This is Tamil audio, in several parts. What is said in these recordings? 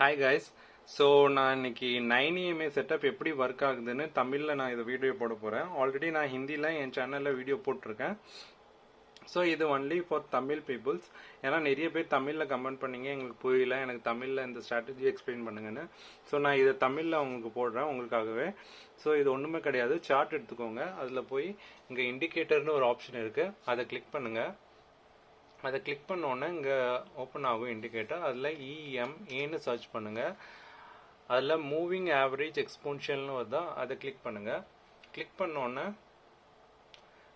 Hi guys. ஸோ நான் இன்னைக்கு 9EMA செட்டப் எப்படி ஒர்க் ஆகுதுன்னு தமிழில் நான் இதை வீடியோ போட போகிறேன். ஆல்ரெடி நான் ஹிந்தியில் என் சேனலில் வீடியோ போட்டிருக்கேன். ஸோ இது ஒன்லி ஃபார் தமிழ் பீப்புள்ஸ். ஏன்னா நிறைய பேர் தமிழில் கமெண்ட் பண்ணீங்க, எங்களுக்கு புரியல, எனக்கு தமிழில் இந்த ஸ்ட்ராட்டஜி எக்ஸ்பிளைன் பண்ணுங்கன்னு. ஸோ நான் இதை தமிழில் உங்களுக்கு போடுறேன் உங்களுக்காகவே. ஸோ இது ஒன்றுமே கிடையாது. சார்ட் எடுத்துக்கோங்க, அதில் போய் இங்கே இண்டிகேட்டர்னு ஒரு ஆப்ஷன் இருக்குது, அதை கிளிக் பண்ணுங்கள். அதை கிளிக் பண்ணோன்னே இங்கே ஓப்பன் ஆகும் இண்டிகேட்டர். அதில் EMAன்னு சர்ச் பண்ணுங்கள். அதில் மூவிங் ஆவரேஜ் எக்ஸ்போன்ஷியல்னு வருதா, அதை கிளிக் பண்ணுங்கள். கிளிக் பண்ணோன்னே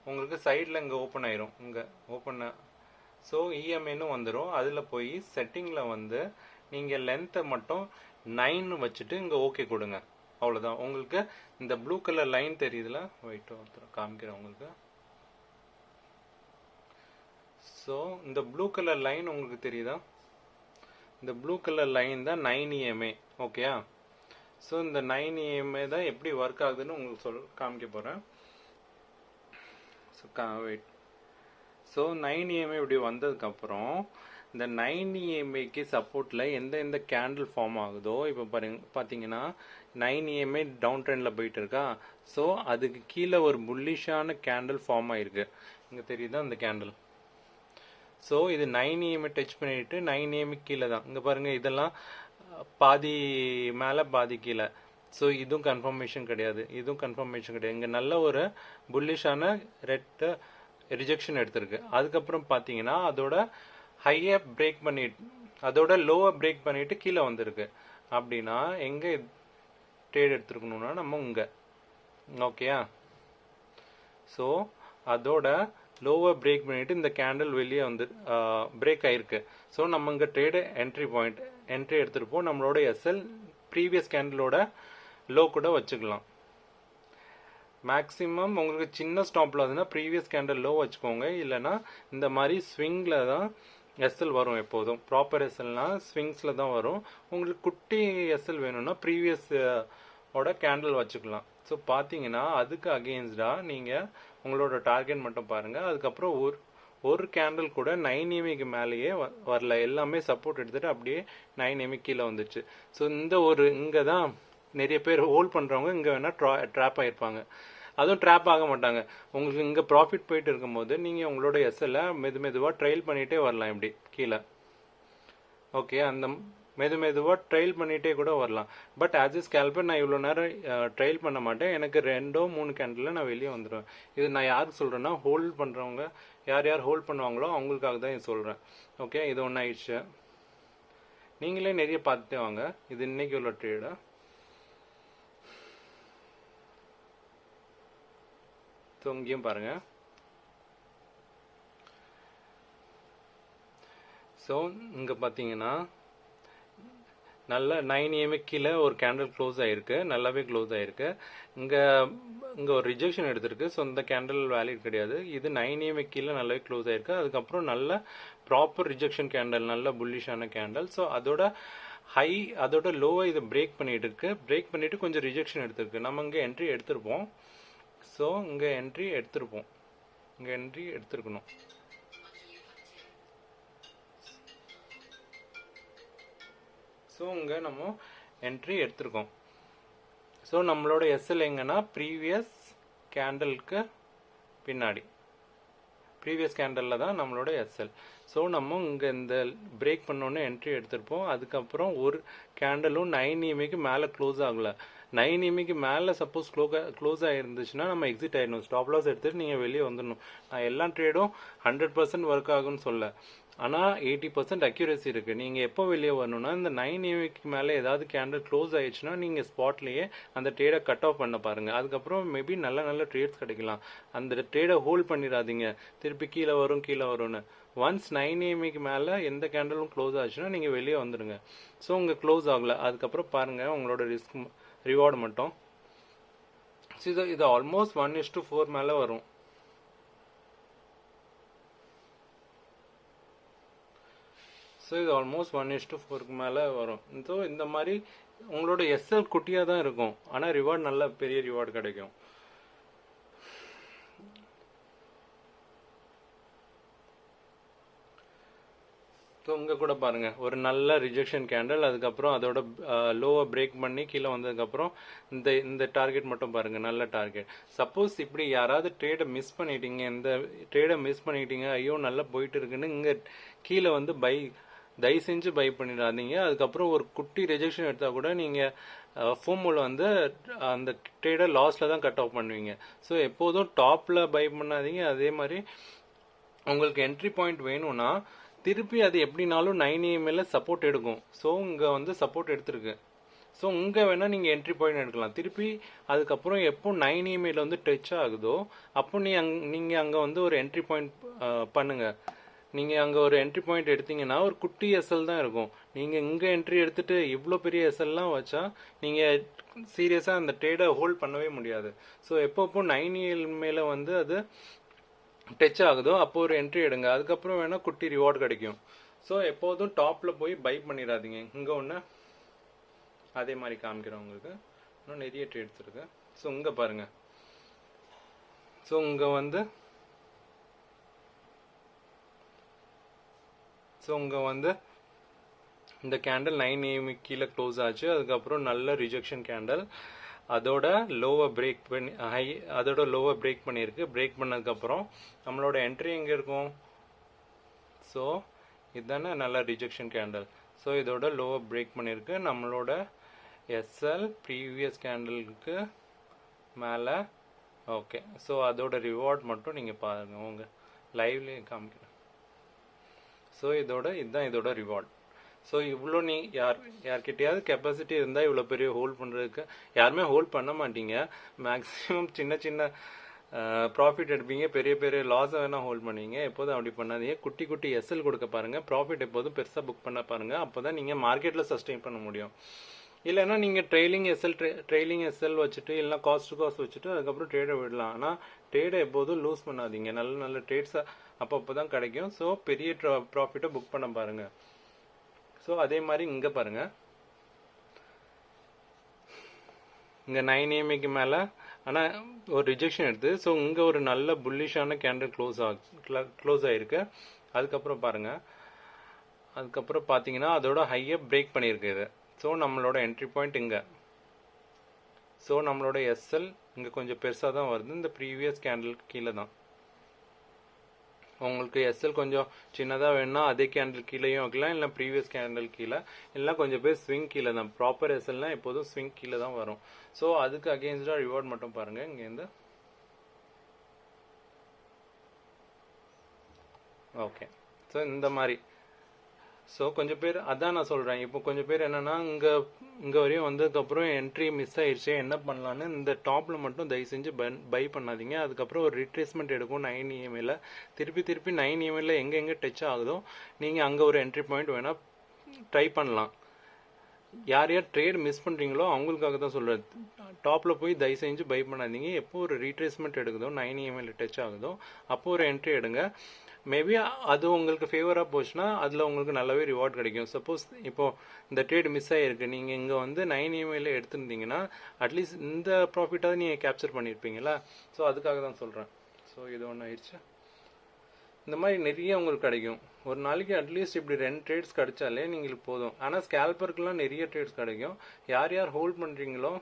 உங்களுக்கு சைடில் இங்கே ஓப்பன் ஆயிரும். இங்கே ஓப்பன். ஸோ EMAன்னு வந்துடும். அதில் போய் செட்டிங்கில் வந்து நீங்கள் லென்த்தை மட்டும் 9 வச்சுட்டு இங்கே ஓகே கொடுங்க. அவ்வளோதான். உங்களுக்கு இந்த ப்ளூ கலர் லைன் தெரியுதுல, வெயிட் ஒருத்தர் காமிக்கிறேன் உங்களுக்கு. ஸோ இந்த ப்ளூ கலர் லைன் உங்களுக்கு தெரியுதா? இந்த ப்ளூ கலர் லைன் தான் 9EMA. ஓகேயா? ஸோ இந்த 9EMA தான் எப்படி ஒர்க் ஆகுதுன்னு உங்களுக்கு காமிக்க போகிறேன். So wait. ஸோ 9EMA இப்படி வந்ததுக்கப்புறம் இந்த 9EMAக்கு சப்போர்ட்டில் எந்த கேண்டில் ஃபார்ம் ஆகுதோ, இப்போ பார்த்தீங்கன்னா 9EMA டவுன் ட்ரெண்டில் போயிட்டு இருக்கா. ஸோ அதுக்கு கீழே ஒரு புல்லிஷான கேண்டில் ஃபார்ம் ஆயிருக்கு. இங்கே தெரியுதா அந்த கேண்டில்? ஸோ இது 9EMA டச் பண்ணிட்டு 9EMA கீழே தான். இங்கே பாருங்கள், இதெல்லாம் பாதி மேலே பாதி கீழே. ஸோ இதுவும் கன்ஃபர்மேஷன் கிடையாது, இதுவும் கன்ஃபர்மேஷன் கிடையாது. இங்கே நல்ல ஒரு புல்லிஷான ரெட் ரிஜெக்ஷன் எடுத்திருக்கு. அதுக்கப்புறம் பார்த்தீங்கன்னா அதோட ஹையை பிரேக் பண்ணிட்டு அதோட லோவை பிரேக் பண்ணிட்டு கீழே வந்திருக்கு. அப்படின்னா எங்கே ட்ரேட் எடுத்துருக்கணும்னா நம்ம இங்கே. ஓகேயா? ஸோ அதோட லோவை பிரேக் பண்ணிட்டு இந்த கேண்டில் வெளியே வந்து பிரேக் ஆயிருக்கு. ஸோ நம்ம இங்கே ட்ரேடு என்ட்ரி எடுத்துருப்போம். நம்மளோட SL ப்ரீவியஸ் கேண்டிலோட லோ கூட வச்சுக்கலாம். மேக்ஸிமம் உங்களுக்கு சின்ன ஸ்டாப் லாஸ்னா ப்ரீவியஸ் கேண்டில் லோ வச்சுக்கோங்க. இல்லைனா இந்த மாதிரி ஸ்விங்கில் தான் SL வரும். எப்போதும் ப்ராப்பர் SLனா ஸ்விங்ஸில் தான் வரும். உங்களுக்கு குட்டி SL வேணும்னா ப்ரீவியஸ் ஓட கேண்டில் வச்சுக்கலாம். ஸோ பார்த்தீங்கன்னா அதுக்கு அகெயின்ஸ்டாக நீங்கள் உங்களோட டார்கெட் மட்டும் பாருங்கள். அதுக்கப்புறம் ஒரு கேண்டில் கூட 9EMAக்கு மேலேயே வரல. எல்லாமே சப்போர்ட் எடுத்துகிட்டு அப்படியே 9EMA கீழே வந்துச்சு. ஸோ இங்கே தான் நிறைய பேர் ஹோல்ட் பண்ணுறவங்க இங்கே வேணால் ட்ராப் ஆகிருப்பாங்க. அதுவும் ட்ராப் ஆக மாட்டாங்க. உங்களுக்கு இங்கே ப்ராஃபிட் போயிட்டு இருக்கும்போது நீங்கள் உங்களோட SLஐ மெதுவாக ட்ரையல் பண்ணிகிட்டே வரலாம் இப்படி கீழே. ஓகே, அந்த மெதுவாக ட்ரையல் பண்ணிகிட்டே கூட வரலாம். பட் ஆஸ் எ ஸ்கேல்பர் நான் இவ்வளோ நேரம் ட்ரையல் பண்ண மாட்டேன். எனக்கு 2-3 கேண்டில் நான் வெளியே வந்துடுவேன். இது நான் யாருக்கு சொல்கிறேன்னா, ஹோல்ட் பண்ணுறவங்க யார் ஹோல்ட் பண்ணுவாங்களோ அவங்களுக்காக தான் இது சொல்கிறேன். ஓகே, இது ஒன்று ஆயிடுச்சு. நீங்களே நிறைய பார்த்துட்டே வாங்க. இது இன்னைக்கு உள்ள ட்ரேடு. ஸோ இங்கேயும் பாருங்கள். ஸோ இங்கே பார்த்தீங்கன்னா நல்ல 9EMA கீழே ஒரு கேண்டில் க்ளோஸ் ஆகிருக்கு, நல்லாவே க்ளோஸ் ஆகிருக்கு. இங்கே ஒரு ரிஜெக்ஷன் எடுத்திருக்கு. ஸோ இந்த கேண்டில் வேலிட் கிடையாது. இது 9EMA கீழே நல்லாவே க்ளோஸ் ஆகிருக்கு. அதுக்கப்புறம் நல்ல ப்ராப்பர் ரிஜெக்ஷன் கேண்டில், நல்ல புல்லிஷான கேண்டில். ஸோ அதோட லோவை இதை பிரேக் பண்ணிட்டு இருக்கு. பிரேக் பண்ணிட்டு கொஞ்சம் ரிஜெக்ஷன் எடுத்திருக்கு. நம்ம இங்கே என்ட்ரி எடுத்திருப்போம். ஸோ இங்கே என்ட்ரி எடுத்திருக்கணும். ஸோ இங்கே நம்ம என்ட்ரி எடுத்திருக்கோம். ஸோ நம்மளோட SL எங்கன்னா ப்ரீவியஸ் கேண்டலுக்கு பின்னாடி, ப்ரீவியஸ் கேண்டலில் தான் நம்மளோட SL. ஸோ நம்ம இங்கே இந்த பிரேக் பண்ணோன்னே என்ட்ரி எடுத்திருப்போம். அதுக்கப்புறம் ஒரு கேண்டலும் 9EMAக்கு மேலே க்ளோஸ் ஆகலை. 9EMAக்கு மேலே சப்போஸ் க்ளோஸ் ஆகிருந்துச்சுன்னா நம்ம எக்ஸிட் ஆகிடணும். ஸ்டாப் லாஸ் எடுத்துகிட்டு நீங்கள் வெளியே வந்துடணும். நான் எல்லா ட்ரேடும் 100% ஒர்க் ஆகும்னு சொல்ல, ஆனால் 80% அக்யூரேசி இருக்குது. நீங்கள் எப்போ வெளியே வரணும்னா, இந்த 9EMAக்கு மேலே ஏதாவது கேண்டில் க்ளோஸ் ஆயிடுச்சுன்னா நீங்கள் ஸ்பாட்லேயே அந்த ட்ரேடை கட் ஆஃப் பண்ண பாருங்கள். அதுக்கப்புறம் மேபி நல்ல ட்ரேட்ஸ் கிடைக்கலாம். அந்த ட்ரேடை ஹோல்ட் பண்ணிடாதீங்க, திருப்பி கீழே வரும்னு. ஒன்ஸ் 9EMAக்கு மேலே எந்த கேண்டலும் க்ளோஸ் ஆச்சுன்னா நீங்கள் வெளியே வந்துடுங்க. ஸோ உங்கள் க்ளோஸ் ஆகலை. அதுக்கப்புறம் பாருங்கள் உங்களோட ரிவார்டு மட்டும். ஸோ இது ஆல்மோஸ்ட் 1:4 மேலே வரும். ஸோ இது ஆல்மோஸ்ட் 1:4க்கு மேலே வரும். ஸோ இந்த மாதிரி உங்களோட SL குட்டியாக தான் இருக்கும், ஆனால் ரிவார்டு நல்ல பெரிய ரிவார்டு கிடைக்கும். ஸோ இங்கே கூட பாருங்க ஒரு நல்ல ரிஜெக்ஷன் கேண்டில், அதுக்கப்புறம் அதோட லோவை பிரேக் பண்ணி கீழே வந்ததுக்கப்புறம் இந்த இந்த டார்கெட் மட்டும் பாருங்க, நல்ல டார்கெட். சப்போஸ் இப்படி யாராவது ட்ரேடை மிஸ் பண்ணிட்டீங்க, இந்த ட்ரேடை மிஸ் பண்ணிட்டீங்க, ஐயோ நல்லா போயிட்டு இருக்குன்னு இங்கே கீழே வந்து தயவு செஞ்சு பை பண்ணிடாதீங்க. அதுக்கப்புறம் ஒரு குட்டி ரிஜெக்ஷன் எடுத்தால் கூட நீங்கள் ஃபோமோவில் வந்து அந்த ட்ரேடை லாஸில் தான் கட் ஆஃப் பண்ணுவீங்க. ஸோ எப்போதும் டாப்பில் பை பண்ணாதீங்க. அதே மாதிரி உங்களுக்கு என்ட்ரி பாயிண்ட் வேணும்னா திருப்பி அது எப்படினாலும் 9 EMAல சப்போர்ட் எடுக்கும். ஸோ இங்கே வந்து சப்போர்ட் எடுத்திருக்கு. ஸோ இங்கே வேணால் நீங்கள் என்ட்ரி பாயிண்ட் எடுக்கலாம். திருப்பி அதுக்கப்புறம் எப்போ 9 EMAல வந்து டச் ஆகுதோ அப்போ நீங்கள் அங்கே வந்து ஒரு என்ட்ரி பாயிண்ட் பண்ணுங்கள். நீங்கள் அங்கே ஒரு என்ட்ரி பாயிண்ட் எடுத்தீங்கன்னா ஒரு குட்டி எஸ்எல் தான் இருக்கும். நீங்கள் இங்கே என்ட்ரி எடுத்துட்டு இவ்வளோ பெரிய எஸ்எல்லாம் வச்சா நீங்கள் சீரியஸாக அந்த ட்ரேடை ஹோல்ட் பண்ணவே முடியாது. ஸோ எப்போ 9 EMAல வந்து அது டச் ஆகுதோ அப்போ ஒரு என்ட்ரி எடுங்க. அதுக்கப்புறம் வேணால் குட்டி ரிவார்டு கிடைக்கும். ஸோ எப்போதும் டாப்பில் போய் பை பண்ணிடாதீங்க. இங்கே ஒன்று அதே மாதிரி காமிக்கிறவங்களுக்கு இன்னும் நிறைய ட்ரேட்ஸ் இருக்கு. ஸோ இங்கே பாருங்கள். ஸோ இங்கே வந்து இந்த கேண்டில் 9 AM கீழே க்ளோஸ் ஆச்சு. அதுக்கப்புறம் நல்ல ரிஜெக்ஷன் கேண்டில், அதோட லோவை பிரேக் பண்ணியிருக்கு. பிரேக் பண்ணதுக்கப்புறம் நம்மளோட என்ட்ரி எங்கே இருக்கும்? ஸோ இதுதானே நல்ல ரிஜெக்ஷன் கேண்டில். ஸோ இதோட லோவை பிரேக் பண்ணியிருக்கு. நம்மளோட எஸ்எல் ப்ரீவியஸ் கேண்டிலுக்கு மேலே. ஓகே, ஸோ அதோட ரிவார்ட் மட்டும் நீங்கள் பாருங்கள், உங்கள் லைவ்லேயே காமிக்கிறேன். ஸோ இதுதான் இதோட ரிவார்ட். ஸோ இவ்வளோ யார்கிட்டயாவது கெப்பாசிட்டி இருந்தால் இவ்வளோ பெரிய ஹோல்ட் பண்ணுறதுக்கு யாருமே ஹோல்ட் பண்ண மாட்டீங்க. மேக்ஸிமம் சின்ன ப்ராஃபிட் எடுப்பீங்க, பெரிய லாஸை வேணால் ஹோல்ட் பண்ணுவீங்க. எப்போதும் அப்படி பண்ணாதீங்க. குட்டி எஸ்எல் கொடுக்க பாருங்கள். ப்ராஃபிட் எப்போதும் பெருசாக புக் பண்ண பாருங்கள். அப்போ தான் நீங்கள் மார்க்கெட்டில் சஸ்டெயின் பண்ண முடியும். இல்லைன்னா நீங்கள் ட்ரெயிலிங் எஸ்எல் வச்சுட்டு இல்லைனா காஸ்ட் வச்சுட்டு அதுக்கப்புறம் ட்ரேடை விடலாம். ஆனால் ட்ரேடை எப்போதும் லூஸ் பண்ணாதீங்க. நல்ல ட்ரேட்ஸை அப்போ தான் கிடைக்கும். ஸோ பெரிய ப்ராஃபிட்டை புக் பண்ண பாருங்கள். ஸோ அதே மாதிரி இங்கே பாருங்கள், இங்கே 9 EMAக்கு மேலே ஆனால் ஒரு ரிஜெக்ஷன் எடுத்து. ஸோ இங்கே ஒரு நல்ல புல்லிஷான கேண்டில் க்ளோஸ் ஆகிருக்கு. அதுக்கப்புறம் பாருங்கள், அதுக்கப்புறம் பார்த்தீங்கன்னா அதோட ஹையை பிரேக் பண்ணியிருக்கு இது. ஸோ நம்மளோட என்ட்ரி பாயிண்ட் இங்கே. ஸோ நம்மளோட எஸ்எல் இங்கே கொஞ்சம் பெருசாக தான் வருது. இந்த ப்ரீவியஸ் கேண்டில் கீழே தான். உங்களுக்கு எஸ்எல் கொஞ்சம் சின்னதாக வேணும்னா அதே கேண்டில் கீழேயும் வைக்கலாம், இல்லை ப்ரீவியஸ் கேண்டில் கீழே, இல்லை கொஞ்சம் பேர் ஸ்விங் கீழே தான். ப்ராப்பர் எஸ்எல்னால் எப்போதும் ஸ்விங் கீழே தான் வரும். ஸோ அதுக்கு அகெயின்ஸ்டாக ரிவார்ட் மட்டும் பாருங்கள் இங்கேருந்து. ஓகே, ஸோ இந்த மாதிரி. ஸோ கொஞ்சம் பேர் அதான் நான் சொல்கிறேன். இப்போ கொஞ்சம் பேர் என்னென்னா இங்கே வரையும் வந்ததுக்கப்புறம் என்ட்ரி மிஸ் ஆயிடுச்சு, என்ன பண்ணலான்னு இந்த டாப்பில் மட்டும் தயவு செஞ்சு பை பண்ணாதீங்க. அதுக்கப்புறம் ஒரு ரிட்ரேஸ்மெண்ட் எடுக்கும் 9 EMAல. திருப்பி 9 EMAல எங்கே டச் ஆகுதோ நீங்கள் அங்கே ஒரு என்ட்ரி பாயிண்ட் வேணால் ட்ரை பண்ணலாம். யார் ட்ரேட் மிஸ் பண்ணுறீங்களோ அவங்களுக்காக தான் சொல்கிறேன். டாப்பில் போய் தயவு செஞ்சு பை பண்ணாதீங்க. எப்போ ஒரு ரீட்ரேஸ்மெண்ட் எடுக்குதோ 9 EMAல டச் ஆகுதோ அப்போ ஒரு என்ட்ரி எடுங்க. மேபி அது உங்களுக்கு ஃபேவராக போச்சுன்னா அதில் உங்களுக்கு நல்லாவே ரிவார்ட் கிடைக்கும். சப்போஸ் இப்போது இந்த ட்ரேட் மிஸ் ஆகிருக்கு, நீங்கள் இங்கே வந்து 9 EMAல எடுத்துருந்தீங்கன்னா அட்லீஸ்ட் இந்த ப்ராஃபிட்டாவது நீங்கள் கேப்சர் பண்ணியிருப்பீங்களா? ஸோ அதுக்காக தான் சொல்கிறேன். ஸோ இது ஒன்று ஆயிடுச்சு. இந்த மாதிரி நிறைய உங்களுக்கு கிடைக்கும். ஒரு நாளைக்கு அட்லீஸ்ட் இப்படி 2 ட்ரேட்ஸ் கிடைச்சாலே நீங்கள் போதும். ஆனால் ஸ்கேல்பருக்குலாம் நிறைய ட்ரேட்ஸ் கிடைக்கும். யார் ஹோல்ட் பண்ணுறீங்களோ,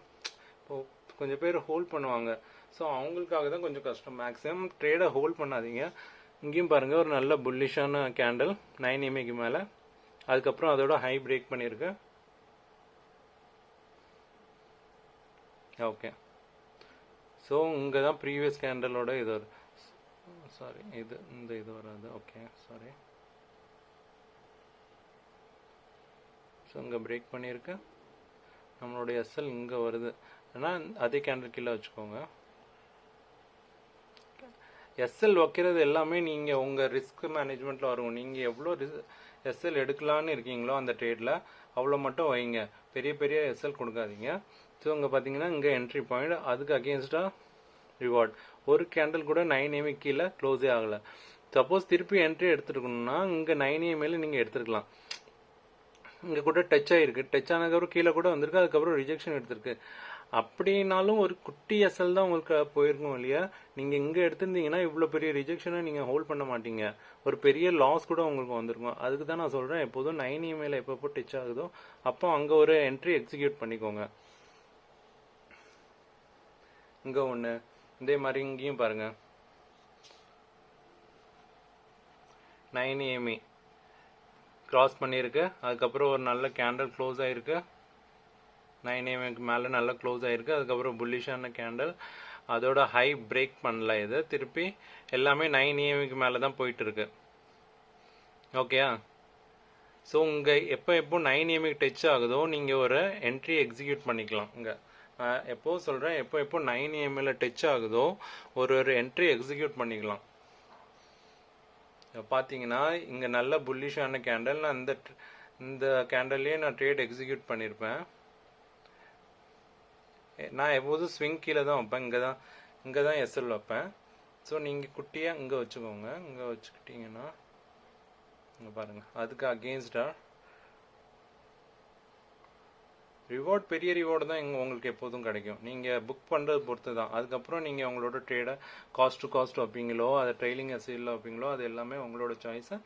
இப்போது கொஞ்சம் பேர் ஹோல்ட் பண்ணுவாங்க. ஸோ அவங்களுக்காக தான் கொஞ்சம் கஷ்டம். மேக்ஸிமம் ட்ரேடை ஹோல்ட் பண்ணாதீங்க. இங்கேயும் பாருங்கள், ஒரு நல்ல புல்லிஷான கேண்டில் 9 EMAக்கு மேலே. அதுக்கப்புறம் அதோட ஹை பிரேக் பண்ணியிருக்கு. ஓகே, ஸோ இங்கே தான் ப்ரீவியஸ் கேண்டலோட இது சாரி இது வராது. Okay, sorry. ஸோ இங்கே பிரேக் பண்ணியிருக்கு. நம்மளோட எஸ்எல் இங்கே வருது. ஆனால் அதே கேண்டில் கீழே வச்சுக்கோங்க. எஸ்எல் வைக்கிறது எல்லாமே நீங்கள் உங்கள் ரிஸ்க் மேனேஜ்மெண்ட்டில் வரும். நீங்கள் எவ்வளோ எஸ்எல் எடுக்கலான்னு இருக்கீங்களோ அந்த ட்ரேடில் அவ்வளோ மட்டும் வைங்க. பெரிய எஸ்எல் கொடுக்காதீங்க. ஸோ இங்கே பார்த்தீங்கன்னா இங்கே என்ட்ரி பாயிண்ட், அதுக்கு அகேன்ஸ்டாக ரிவார்ட். ஒரு கேண்டில் கூட 9 EMA கீழே க்ளோஸே ஆகலை. சப்போஸ் திருப்பி என்ட்ரி எடுத்துருக்கணும்னா இங்கே 9 EMAல நீங்கள் எடுத்துருக்கலாம். இங்கே கூட டச் ஆகிருக்கு. டச் ஆனதுக்கப்புறம் கீழே கூட வந்திருக்கு. அதுக்கப்புறம் ரிஜெக்ஷன் எடுத்திருக்கு. அப்படின்னாலும் ஒரு குட்டி எஸ்எல் தான் உங்களுக்கு போயிருக்கும் இல்லையா. நீங்கள் இங்கே எடுத்திருந்தீங்கன்னா இவ்வளோ பெரிய ரிஜெக்ஷனை நீங்கள் ஹோல்ட் பண்ண மாட்டீங்க, ஒரு பெரிய லாஸ் கூட உங்களுக்கு வந்திருக்கும். அதுக்கு தான் நான் சொல்கிறேன், எப்போதும் 9 EMI எப்பப்போ டச் ஆகுதோ அப்போ அங்கே ஒரு என்ட்ரி எக்ஸிக்யூட் பண்ணிக்கோங்க. இங்கே ஒன்று, இதே மாதிரி இங்கேயும் பாருங்கள் 9 EMI கிராஸ் பண்ணியிருக்கு. அதுக்கப்புறம் ஒரு நல்ல கேண்டல் க்ளோஸ் ஆகிருக்கு. 9 EMIக்கு மேலே நல்லா க்ளோஸ் ஆகிருக்கு. அதுக்கப்புறம் புல்லிஷான கேண்டல், அதோட ஹை பிரேக் பண்ணல. இது திருப்பி எல்லாமே 9 EMIக்கு மேலே தான் போயிட்டு இருக்கு. ஓகேயா. ஸோ உங்கள் எப்போ 9 EMIக்கு டச் ஆகுதோ நீங்கள் ஒரு என்ட்ரி எக்ஸிக்யூட் பண்ணிக்கலாம். இங்கே எப்போ சொல்கிறேன், எப்போ 9 EMIயில் டச் ஆகுதோ ஒரு என்ட்ரி எக்ஸிக்யூட் பண்ணிக்கலாம். பார்த்தீங்கன்னா இங்கே நல்ல புல்லிஷான கேண்டல், நான் இந்த கேண்டல்லையே நான் ட்ரேட் எக்ஸிக்யூட் பண்ணியிருப்பேன். நான் எப்போதும் ஸ்விங் கீழே தான் வைப்பேன், இங்கே தான் எஸ்எல் வைப்பேன். ஸோ நீங்கள் குட்டியாக இங்கே வச்சுக்கோங்க. இங்கே வச்சுக்கிட்டிங்கன்னா இங்கே பாருங்கள், அதுக்கு அகெயின்ஸ்டாக ரிவார்ட், பெரிய ரிவார்டு தான் உங்களுக்கு எப்போதும் கிடைக்கும். நீங்கள் புக் பண்ணுறது பொறுத்து தான். அதுக்கப்புறம் நீங்கள் உங்களோட ட்ரேடை காஸ்ட் டு காஸ்ட் வைப்பீங்களோ, அதை ட்ரெயிலிங் எஸ்எல்ல வைப்பீங்களோ, அது எல்லாமே உங்களோட சாய்ஸு.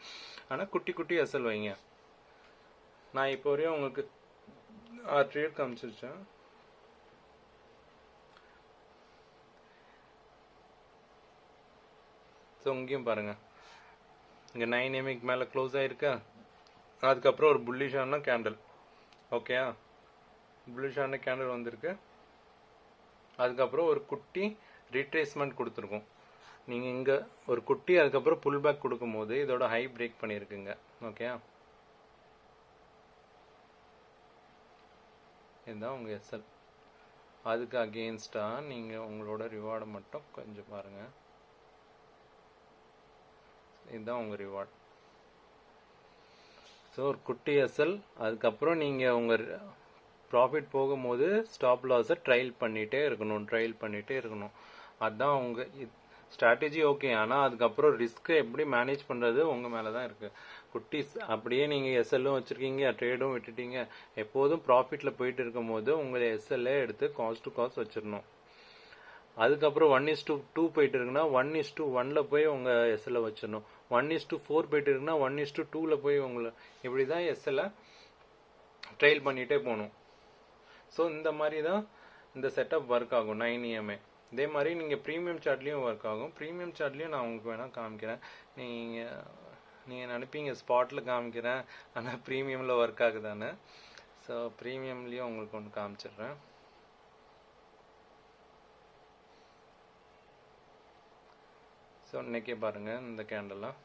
ஆனால் குட்டி குட்டி எஸ்எல் வைங்க. நான் இப்போ வரையும் உங்களுக்கு ட்ரேட் காமிச்சிருச்சேன். ஸோ இங்கேயும் பாருங்கள், இங்கே 9 EMIக்கு மேலே க்ளோஸ் ஆகிருக்கா. அதுக்கப்புறம் ஒரு புல்லிஷான கேண்டல். ஓகேயா, புல்லிஷான கேண்டல் வந்திருக்கு. அதுக்கப்புறம் ஒரு குட்டி ரீட்ரேஸ்மெண்ட் கொடுத்துருக்கோம். நீங்கள் இங்கே ஒரு குட்டி, அதுக்கப்புறம் புல் பேக் கொடுக்கும் போது இதோட ஹை பிரேக் பண்ணியிருக்குங்க. ஓகே, இதுதான் உங்கள் எஸ்எல். அதுக்கு அகெயின்ஸ்டாக நீங்கள் உங்களோட ரிவார்டை மட்டும் கொஞ்சம் பாருங்கள். இதுதான் உங்கள் ரிவார்ட். ஸோ ஒரு குட்டி எஸ்எல். அதுக்கப்புறம் நீங்கள் உங்கள் ப்ராஃபிட் போகும்போது ஸ்டாப் லாஸை ட்ரையல் பண்ணிகிட்டே இருக்கணும். அதுதான் உங்கள் ஸ்ட்ராட்டஜி. ஓகே, ஆனால் அதுக்கப்புறம் ரிஸ்க்கை எப்படி மேனேஜ் பண்ணுறது உங்கள் மேலே தான் இருக்குது. குட்டிஸ் அப்படியே நீங்கள் எஸ்எல்லும் வச்சுருக்கீங்க, ட்ரேடும் விட்டுட்டீங்க, எப்போதும் ப்ராஃபிட்டில் போயிட்டு இருக்கும் போது உங்களை எஸ்எல்லே எடுத்து காஸ்ட் டு காஸ்ட் வச்சிடணும். அதுக்கப்புறம் 1:2 போயிட்டு இருக்குன்னா 1:1 போய் உங்கள் எஸ்எல்லை வச்சிடணும். 1:4 போயிட்டு இருக்குன்னா 1:2 போய் உங்களை இப்படி தான் எஸ்எல்லை ட்ரையல் பண்ணிகிட்டே போகணும். ஸோ இந்த மாதிரி தான் இந்த செட்டப் ஒர்க் ஆகும் 9 EMI. இதே மாதிரி நீங்கள் ப்ரீமியம் சார்ட்லேயும் ஒர்க் ஆகும். ப்ரீமியம் சார்ட்லேயும் நான் உங்களுக்கு வேணால் காமிக்கிறேன். நீங்கள் நினைப்பீங்க ஸ்பாட்டில் காமிக்கிறேன், ஆனால் ப்ரீமியமில் ஒர்க் ஆகுதானே. ஸோ ப்ரீமியம்லேயும் உங்களுக்கு ஒன்று காமிச்சிடுறேன். ஸோ இன்றைக்கே பாருங்கள் இந்த கேண்டலாம்.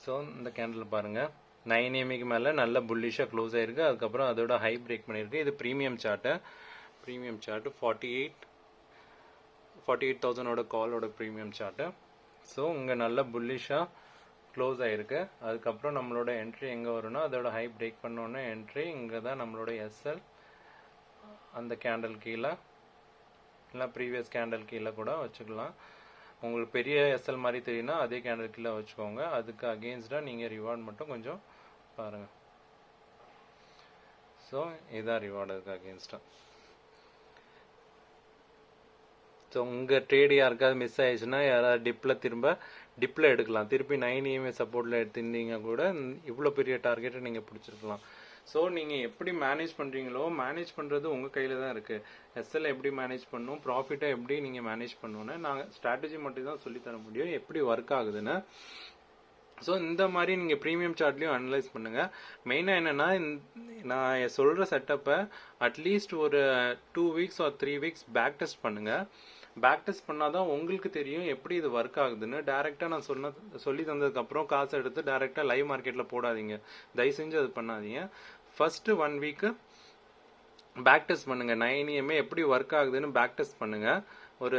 ஸோ இந்த கேண்டில் பாருங்கள், 9 EMIக்கு மேலே நல்ல புல்லிஷாக க்ளோஸ் ஆகிருக்கு. அதுக்கப்புறம் அதோட ஹை பிரேக் பண்ணியிருக்கு. இது ப்ரீமியம் சார்ட்டு 48,000 காலோட ப்ரீமியம் சார்ட்டு. ஸோ இங்கே நல்ல புல்லிஷாக க்ளோஸ் ஆகிருக்கு. அதுக்கப்புறம் நம்மளோட என்ட்ரி எங்கே வரும்னா, அதோட ஹை பிரேக் பண்ணோன்னே என்ட்ரி இங்கே தான் நம்மளோட எஸ்எல். அந்த கேண்டல் கீழே இல்லை ப்ரீவியஸ் கேண்டல் கீழே கூட வச்சுக்கலாம். உங்களுக்கு பெரிய எஸ்எல் மாதிரி தெரியும்னா அதே கேண்டல் கீழே வச்சுக்கோங்க. அதுக்கு அகெயின்ஸ்டாக நீங்கள் ரிவார்ட் மட்டும் கொஞ்சம் பாருங்கள். ஸோ இதான் ரிவார்டு, அதுக்கு அகெயின்ஸ்டாக. ஸோ உங்கள் ட்ரேடு யாருக்காவது மிஸ் ஆயிடுச்சுன்னா யாராவது டிப்பில் எடுக்கலாம். திருப்பி 9 EMI சப்போர்ட்டில் எடுத்திருந்தீங்க கூட இவ்வளோ பெரிய டார்கெட்டை நீங்கள் பிடிச்சிருக்கலாம். ஸோ நீங்கள் எப்படி மேனேஜ் பண்ணுறீங்களோ, மேனேஜ் பண்ணுறது உங்கள் கையில் தான் இருக்குது. எஸ்எல் எப்படி மேனேஜ் பண்ணணும், ப்ராஃபிட்டை எப்படி நீங்கள் மேனேஜ் பண்ணணுன்னு நாங்கள் ஸ்ட்ராட்டஜி மட்டும் தான் சொல்லித்தர முடியும், எப்படி ஒர்க் ஆகுதுன்னு. ஸோ இந்த மாதிரி நீங்கள் ப்ரீமியம் சார்ட்லேயும் அனலைஸ் பண்ணுங்கள். மெயினாக என்னென்னா, நான் சொல்கிற செட்டப்பை அட்லீஸ்ட் ஒரு 2 weeks or 3 weeks back test பண்ணுங்கள். பேக் டெஸ்ட் பண்ணால் தான் உங்களுக்கு தெரியும் எப்படி இது ஒர்க் ஆகுதுன்னு. டேரெக்டாக நான் சொல்லி தந்ததுக்கப்புறம் காசு எடுத்து டேரெக்டாக லைவ் மார்க்கெட்டில் போடாதீங்க, தயவு செஞ்சு அது பண்ணாதீங்க. ஃபஸ்ட்டு 1 week பேக் டெஸ்ட் பண்ணுங்கள். 9 EMI எப்படி ஒர்க் ஆகுதுன்னு பேக் டெஸ்ட் பண்ணுங்கள். ஒரு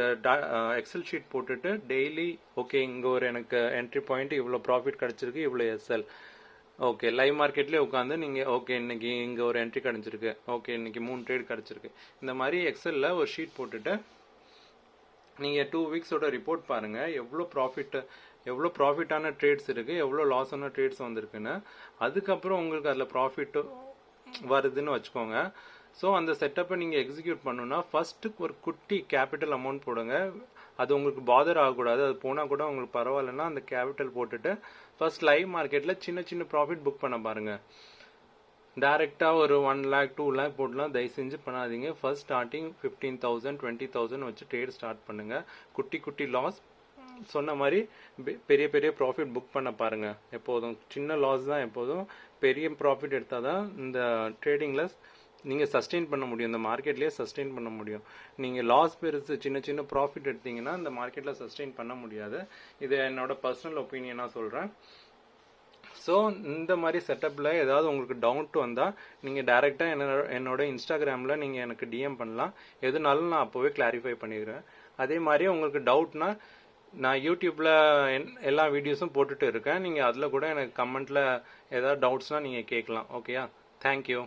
எக்ஸல் ஷீட் போட்டுட்டு டெய்லி ஓகே இங்கே ஒரு எனக்கு என்ட்ரி பாயிண்ட் இவ்வளோ ப்ராஃபிட் கிடச்சிருக்கு, இவ்வளோ எஸ்எல். ஓகே, லைவ் மார்க்கெட்லேயே உட்காந்து நீங்கள் ஓகே இன்னைக்கு இங்கே ஒரு என்ட்ரி கிடச்சிருக்கு, ஓகே இன்னைக்கு 3 ட்ரேட் கிடச்சிருக்கு. இந்த மாதிரி எக்ஸலில் ஒரு ஷீட் போட்டுட்டு நீங்கள் 2 வீக்ஸோட ரிப்போர்ட் பாருங்கள் எவ்வளோ ப்ராஃபிட்டான ட்ரேட்ஸ் இருக்குது, எவ்வளோ லாஸான ட்ரேட்ஸ் வந்திருக்குன்னு. அதுக்கப்புறம் உங்களுக்கு அதில் ப்ராஃபிட் வருதுன்னு வச்சுக்கோங்க. ஸோ அந்த செட்டப்பை நீங்கள் எக்ஸிக்யூட் பண்ணணுன்னா ஃபஸ்ட்டு ஒரு குட்டி கேபிட்டல் அமௌண்ட் போடுங்க. அது உங்களுக்கு பாதர் ஆகக்கூடாது. அது போனால் கூட உங்களுக்கு பரவாயில்லன்னா அந்த கேபிட்டல் போட்டுட்டு ஃபர்ஸ்ட் லைவ் மார்க்கெட்டில் சின்ன சின்ன ப்ராஃபிட் புக் பண்ண பாருங்கள். டைரெக்டாக ஒரு 1 lakh 2 lakh போட்டுலாம் தயவு செஞ்சு பண்ணாதீங்க. ஃபர்ஸ்ட் ஸ்டார்டிங் 15,000 20,000 வச்சு ட்ரேட் ஸ்டார்ட் பண்ணுங்கள். குட்டி குட்டி லாஸ் சொன்ன மாதிரி பெரிய பெரிய ப்ராஃபிட் புக் பண்ண பாருங்கள். எப்போதும் சின்ன லாஸ் தான், எப்போதும் பெரிய ப்ராஃபிட் எடுத்தால் தான் இந்த ட்ரேடிங்கில் நீங்கள் சஸ்டெயின் பண்ண முடியும், இந்த மார்க்கெட்லேயே சஸ்டெயின் பண்ண முடியும். நீங்கள் லாஸ் பெருசு சின்ன சின்ன ப்ராஃபிட் எடுத்தீங்கன்னா இந்த மார்க்கெட்டில் சஸ்டெயின் பண்ண முடியாது. இது என்னோட பர்சனல் ஒப்பீனியனாக சொல்கிறேன். ஸோ இந்த மாதிரி செட்டப்பில் ஏதாவது உங்களுக்கு டவுட் வந்தால் நீங்கள் டைரெக்டாக என்னோட இன்ஸ்டாகிராமில் நீங்கள் எனக்கு டிஎம் பண்ணலாம். எதுனாலும் நான் அப்போவே கிளாரிஃபை பண்ணிடுறேன். அதே மாதிரி உங்களுக்கு டவுட்னா நான் யூடியூப்பில் எல்லா வீடியோஸும் போட்டுட்டு இருக்கேன். நீங்கள் அதில் கூட எனக்கு கமெண்ட்டில் ஏதாவது டவுட்ஸ்னால் நீங்கள் கேட்கலாம். ஓகேயா? தேங்க்யூ.